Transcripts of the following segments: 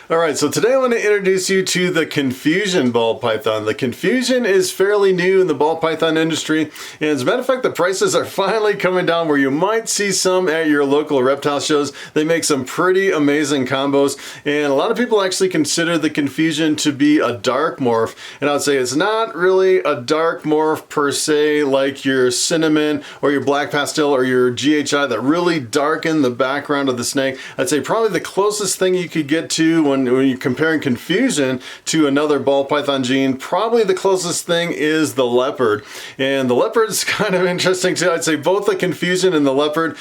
Alright, so today I want to introduce you to the Confusion ball python. The Confusion is fairly new in the ball python industry, and as a matter of fact, the prices are finally coming down where you might see some at your local reptile shows. They make some pretty amazing combos, and a lot of people actually consider the Confusion to be a dark morph, and I would say it's not really a dark morph per se like your cinnamon or your black pastel or your GHI that really darken the background of the snake. I'd say probably the closest thing you could get to when you're comparing Confusion to another ball python gene, probably the closest thing is the leopard. And the leopard's kind of interesting too. I'd say both the Confusion and the leopard,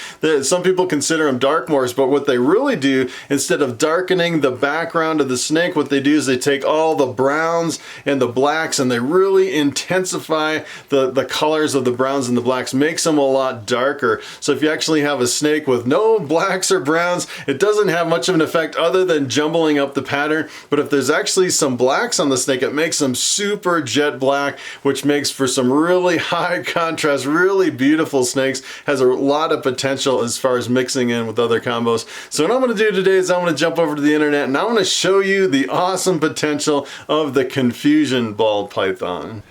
some people consider them dark morphs, but what they really do, instead of darkening the background of the snake, what they do is they take all the browns and the blacks and they really intensify the colors of the browns and the blacks, makes them a lot darker. So if you actually have a snake with no blacks or browns, it doesn't have much of an effect other than jumbling up the pattern. But if there's actually some blacks on the snake, it makes them super jet black, which makes for some really high contrast, really beautiful snakes. Has a lot of potential as far as mixing in with other combos. So what I'm going to do today is I want to jump over to the internet and I want to show you the awesome potential of the Confusion ball python.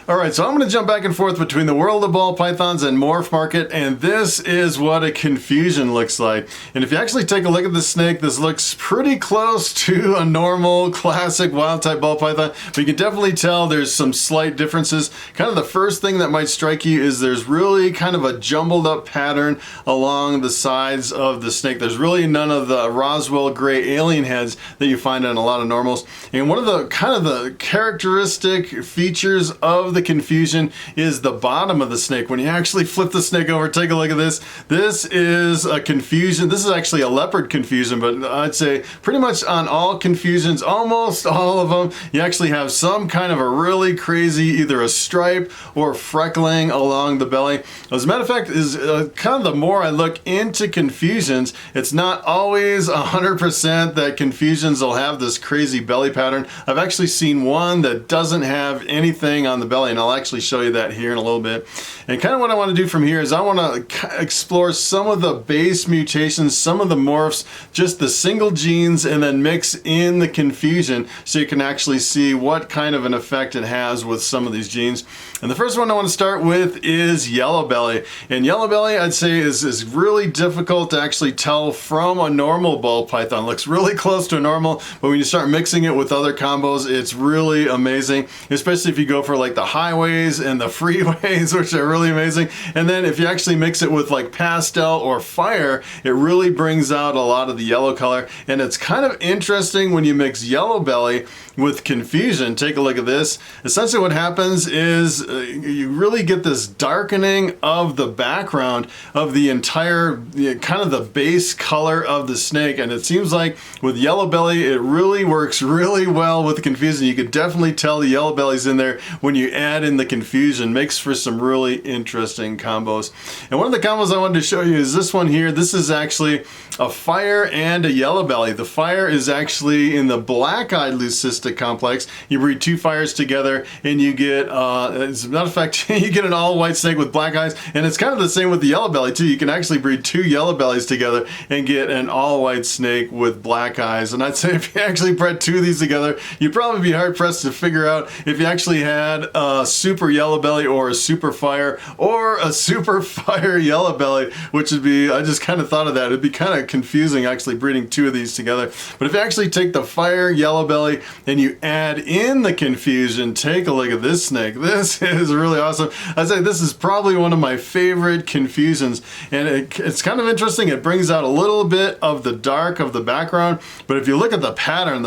Alright, so I'm going to jump back and forth between the world of ball pythons and Morphmarket, and this is what a Confusion looks like. And if you actually take a look at the snake, this looks pretty close to a normal classic wild type ball python, but you can definitely tell there's some slight differences. Kind of the first thing that might strike you is there's really kind of a jumbled up pattern along the sides of the snake. There's really none of the Roswell gray alien heads that you find on a lot of normals. And one of the kind of the characteristic features of the Confusion is the bottom of the snake. When you actually flip the snake over, take a look at this. This is a Confusion. This is actually a leopard Confusion, but I'd say pretty much on all Confusions, almost all of them, you actually have some kind of a really crazy, either a stripe or freckling along the belly. As a matter of fact, is kind of the more I look into Confusions, it's not always 100% that Confusions will have this crazy belly pattern. I've actually seen one that doesn't have anything on the belly, and I'll actually show you that here in a little bit. And kind of what I want to do from here is I want to explore some of the base mutations, some of the morphs, just the single genes, and then mix in the Confusion so you can actually see what kind of an effect it has with some of these genes. And the first one I want to start with is yellow belly. And yellow belly, I'd say, is really difficult to actually tell from a normal ball python. It looks really close to a normal, but when you start mixing it with other combos, it's really amazing, especially if you go for like the highways and the freeways, which are really amazing. And then if you actually mix it with like pastel or fire, it really brings out a lot of the yellow color. And it's kind of interesting when you mix yellow belly with Confusion. Take a look at this. Essentially what happens is you really get this darkening of the background of the entire kind of the base color of the snake, and it seems like with yellow belly it really works really well with the Confusion. You could definitely tell the yellow belly's in there when you add in the Confusion. Makes for some really interesting combos. And one of the combos I wanted to show you is this one here. This is actually a fire and a yellow belly. The fire is actually in the black-eyed leucistic complex. You breed two fires together and you get, as a matter of fact, you get an all-white snake with black eyes, and it's kind of the same with the yellow belly too. You can actually breed two yellow bellies together and get an all-white snake with black eyes. And I'd say if you actually bred two of these together, you'd probably be hard-pressed to figure out if you actually had a super yellow belly or a super fire or a super fire yellow belly, which would be, I just kind of thought of that. It'd be kind of confusing actually breeding two of these together. But if you actually take the fire yellow belly and you add in the Confusion, take a look at this snake. This is really awesome. I'd say this is probably one of my favorite Confusions, and it's kind of interesting. It brings out a little bit of the dark of the background, but if you look at the pattern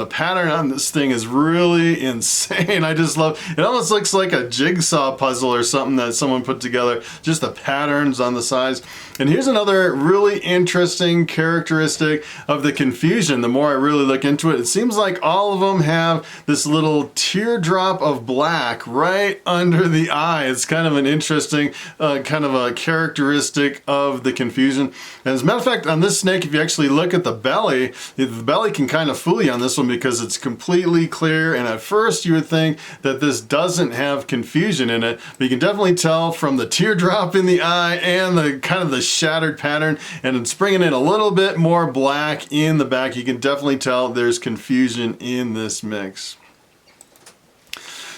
on this thing is really insane. I just love it. Almost looks like a jigsaw puzzle or something that someone put together, just the patterns on the sides. And here's another really interesting characteristic of the Confusion. The more I really look into it, it seems like all of them have this little teardrop of black right under the eye. It's kind of an interesting kind of a characteristic of the Confusion. And as a matter of fact, on this snake, if you actually look at the belly can kind of fool you on this one because it's completely clear, and at first you would think that this doesn't have of confusion in it, but you can definitely tell from the teardrop in the eye and the kind of the shattered pattern, and it's bringing in a little bit more black in the back. You can definitely tell there's confusion in this mix.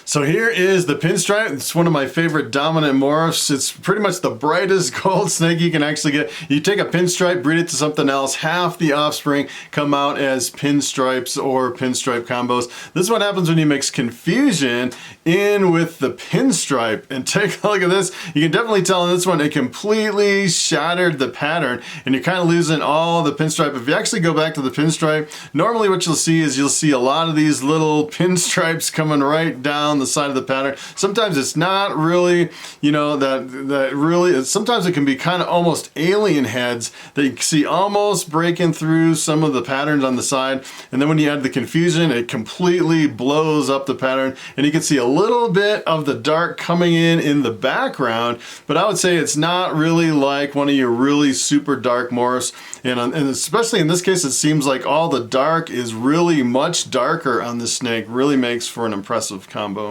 So here is the pinstripe. It's one of my favorite dominant morphs. It's pretty much the brightest gold snake you can actually get. You take a pinstripe, breed it to something else, half the offspring come out as pinstripes or pinstripe combos. This is what happens when you mix confusion in with the pinstripe. And take a look at this. You can definitely tell in this one, it completely shattered the pattern, and you're kind of losing all the pinstripe. If you actually go back to the pinstripe, normally what you'll see is you'll see a lot of these little pinstripes coming right down the side of the pattern. Sometimes it's not really, you know, that really, sometimes it can be kind of almost alien heads that you can see almost breaking through some of the patterns on the side. And then when you add the confusion, it completely blows up the pattern, and you can see a little bit of the dark coming in the background, but I would say it's not really like one of your really super dark morphs. And especially in this case, it seems like all the dark is really much darker on the snake. Really makes for an impressive combo.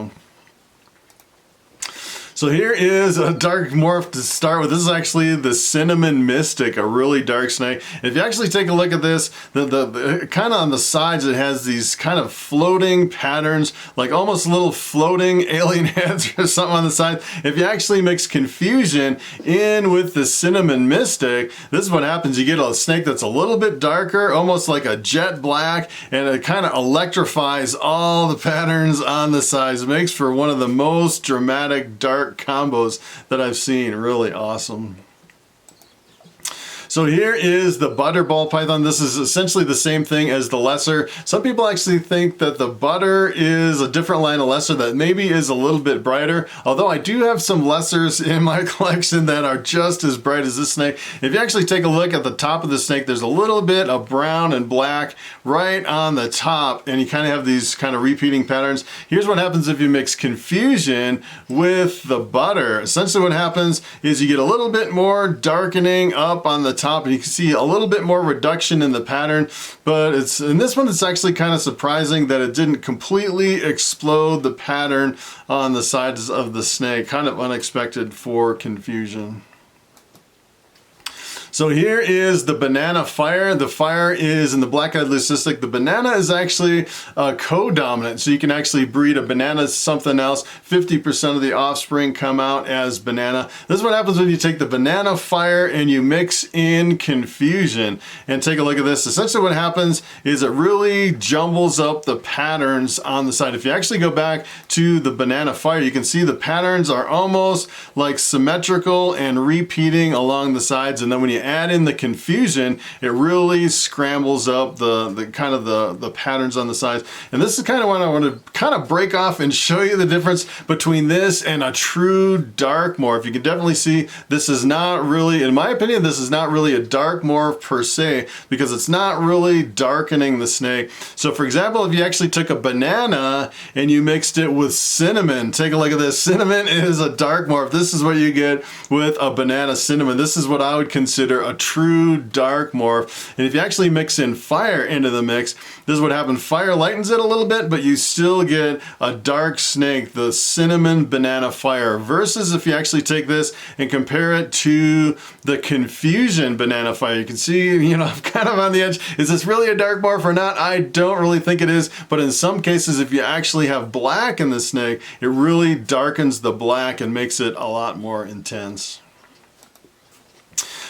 So here is a dark morph to start with. This is actually the Cinnamon Mystic, a really dark snake. And if you actually take a look at this, the kind of on the sides, it has these kind of floating patterns, like almost little floating alien heads or something on the side. If you actually mix confusion in with the Cinnamon Mystic, this is what happens. You get a snake that's a little bit darker, almost like a jet black, and it kind of electrifies all the patterns on the sides. It makes for one of the most dramatic dark combos that I've seen. Really awesome. So here is the butter ball python. This is essentially the same thing as the lesser. Some people actually think that the butter is a different line of lesser that maybe is a little bit brighter, although I do have some lessers in my collection that are just as bright as this snake. If you actually take a look at the top of the snake, there's a little bit of brown and black right on the top, and you kind of have these kind of repeating patterns. Here's what happens if you mix confusion with the butter. Essentially what happens is you get a little bit more darkening up on the top, and you can see a little bit more reduction in the pattern, but in this one it's actually kind of surprising that it didn't completely explode the pattern on the sides of the snake. Kind of unexpected for confusion. So here is the banana fire. The fire is in the black-eyed leucistic. The banana is actually co-dominant, so you can actually breed a banana to something else. 50% of the offspring come out as banana. This is what happens when you take the banana fire and you mix in confusion. And take a look at this. Essentially what happens is it really jumbles up the patterns on the side. If you actually go back to the banana fire, you can see the patterns are almost like symmetrical and repeating along the sides, and then when you add in the confusion, it really scrambles up the kind of the patterns on the sides. And this is kind of what I want to kind of break off and show you the difference between this and a true dark morph. You can definitely see this is not really, in my opinion, this is not really a dark morph per se, because it's not really darkening the snake. So for example, if you actually took a banana and you mixed it with cinnamon, take a look at this. Cinnamon is a dark morph. This is what you get with a banana cinnamon. This is what I would consider a true dark morph. And if you actually mix in fire into the mix, this is what happens. Fire lightens it a little bit, but you still get a dark snake, the cinnamon banana fire, versus if you actually take this and compare it to the confusion banana fire. You can see, you know, I'm kind of on the edge. Is this really a dark morph or not? I don't really think it is, but in some cases, if you actually have black in the snake, it really darkens the black and makes it a lot more intense.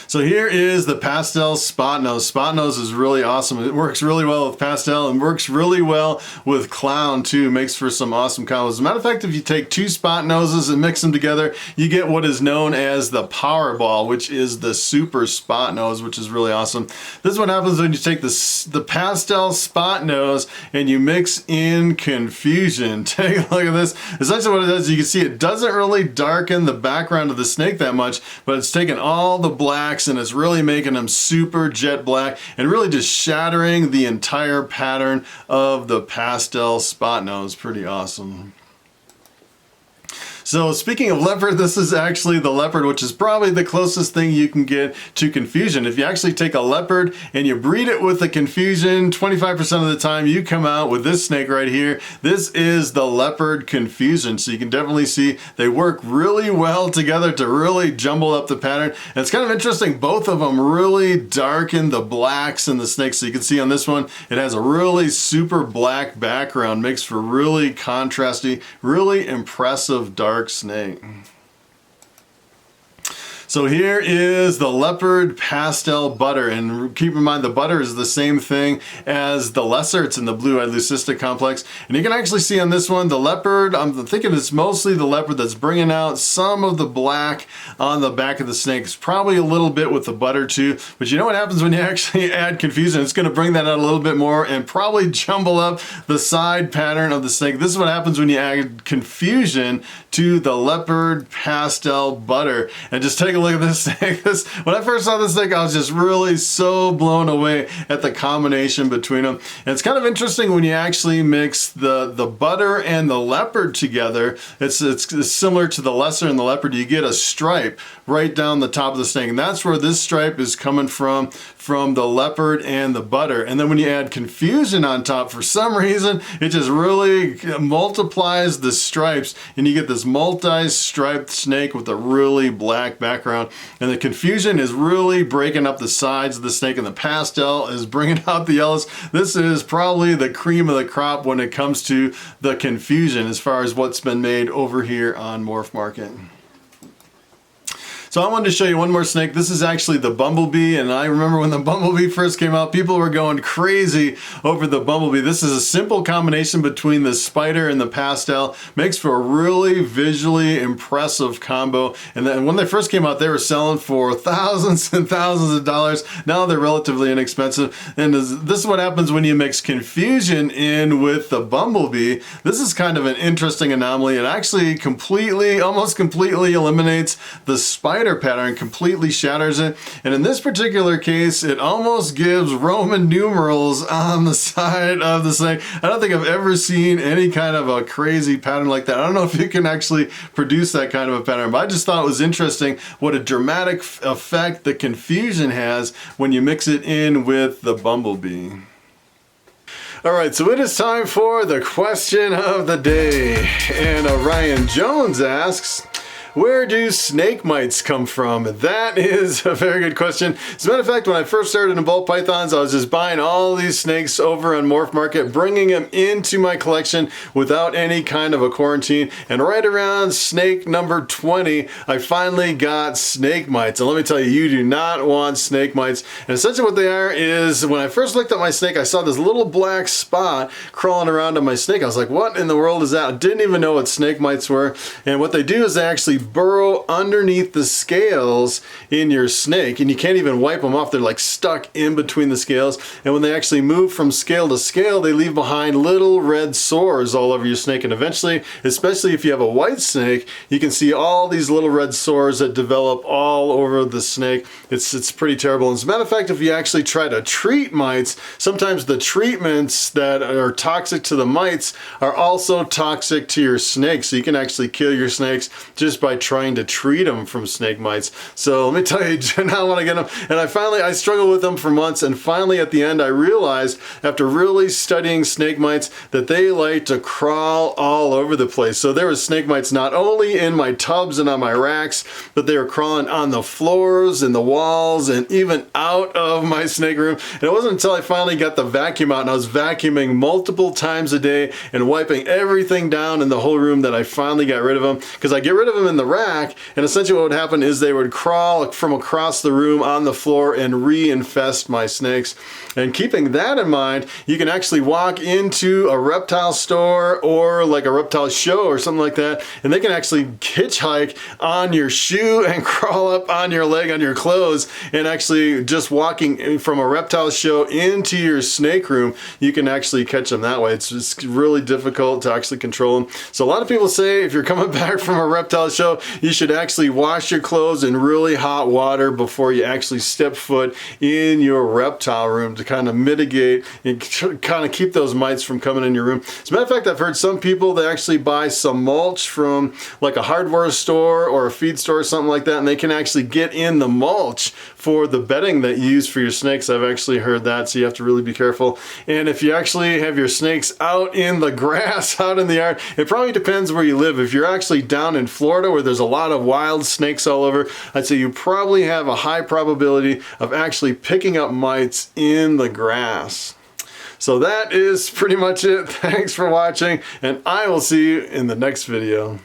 So here is the pastel spot nose. Spot nose is really awesome. It works really well with pastel and works really well with clown too. Makes for some awesome combos. As a matter of fact, if you take two spot noses and mix them together, you get what is known as the Powerball, which is the super spot nose, which is really awesome. This is what happens when you take the pastel spot nose and you mix in confusion. Take a look at this. Essentially what it does, you can see it doesn't really darken the background of the snake that much, but it's taking all the black and it's really making them super jet black and really just shattering the entire pattern of the pastel spot nose. Pretty awesome. So speaking of leopard, this is actually the leopard, which is probably the closest thing you can get to confusion. If you actually take a leopard and you breed it with the confusion, 25% of the time you come out with this snake right here. This is the leopard confusion. So you can definitely see they work really well together to really jumble up the pattern. And it's kind of interesting, both of them really darken the blacks in the snake. So you can see on this one, it has a really super black background, makes for really contrasty, really impressive dark snake. So here is the leopard pastel butter, and keep in mind the butter is the same thing as the lesser. It's in the blue-eyed leucistic complex, and you can actually see on this one the leopard, I'm thinking it's mostly the leopard that's bringing out some of the black on the back of the snake. It's probably a little bit with the butter too, but you know what happens when you actually add confusion? It's going to bring that out a little bit more and probably jumble up the side pattern of the snake. This is what happens when you add confusion to the leopard pastel butter. And just take a look at this snake. When I first saw this snake, I was just really so blown away at the combination between them. And it's kind of interesting when you actually mix the butter and the leopard together. It's similar to the lesser and the leopard. You get a stripe right down the top of the snake, and that's where this stripe is coming from the leopard and the butter. And then when you add confusion on top, for some reason, it just really multiplies the stripes, and you get this multi-striped snake with a really black background. And the confusion is really breaking up the sides of the snake, and the pastel is bringing out the yellows. This is probably the cream of the crop when it comes to the confusion as far as what's been made over here on Morphmarket. So I wanted to show you one more snake. This is actually the bumblebee, and I remember when the bumblebee first came out, people were going crazy over the bumblebee. This is a simple combination between the spider and the pastel. Makes for a really visually impressive combo. And then when they first came out, they were selling for thousands and thousands of dollars. Now they're relatively inexpensive. And this is what happens when you mix confusion in with the bumblebee. This is kind of an interesting anomaly. It actually almost completely eliminates the spider pattern, completely shatters it, and in this particular case it almost gives Roman numerals on the side of the snake. I don't think I've ever seen any kind of a crazy pattern like that. I don't know if you can actually produce that kind of a pattern, but I just thought it was interesting what a dramatic effect the confusion has when you mix it in with the bumblebee. Alright, so it is time for the question of the day, and Ryan Jones asks, where do snake mites come from? That is a very good question. As a matter of fact, when I first started in ball pythons, I was just buying all these snakes over on Morphmarket, bringing them into my collection without any kind of a quarantine. And right around snake number 20, I finally got snake mites. And let me tell you, you do not want snake mites. And essentially what they are is, when I first looked at my snake, I saw this little black spot crawling around on my snake. I was like, what in the world is that? I didn't even know what snake mites were. And what they do is they actually burrow underneath the scales in your snake, and you can't even wipe them off. They're like stuck in between the scales, and when they actually move from scale to scale, they leave behind little red sores all over your snake. And eventually, especially if you have a white snake, you can see all these little red sores that develop all over the snake. It's pretty terrible. As a matter of fact, if you actually try to treat mites, sometimes the treatments that are toxic to the mites are also toxic to your snake, so you can actually kill your snakes just by trying to treat them from snake mites. So let me tell you, now when I get them, and I struggled with them for months, and finally at the end I realized, after really studying snake mites, that they like to crawl all over the place. So there were snake mites not only in my tubs and on my racks, but they were crawling on the floors and the walls and even out of my snake room. And it wasn't until I finally got the vacuum out, and I was vacuuming multiple times a day and wiping everything down in the whole room, that I finally got rid of them. Because I get rid of them in the rack, and essentially what would happen is they would crawl from across the room on the floor and reinfest my snakes. And keeping that in mind, you can actually walk into a reptile store or like a reptile show or something like that, and they can actually hitchhike on your shoe and crawl up on your leg, on your clothes, and actually just walking from a reptile show into your snake room, you can actually catch them that way. It's just really difficult to actually control them. So a lot of people say if you're coming back from a reptile show, video, you should actually wash your clothes in really hot water before you actually step foot in your reptile room to kind of mitigate and kind of keep those mites from coming in your room. As a matter of fact, I've heard some people, they actually buy some mulch from like a hardware store or a feed store or something like that, and they can actually get in the mulch for the bedding that you use for your snakes. I've actually heard that, so you have to really be careful. And if you actually have your snakes out in the grass, out in the yard, it probably depends where you live. If you're actually down in Florida where there's a lot of wild snakes all over, I'd say you probably have a high probability of actually picking up mites in the grass. So that is pretty much it. Thanks for watching, and I will see you in the next video.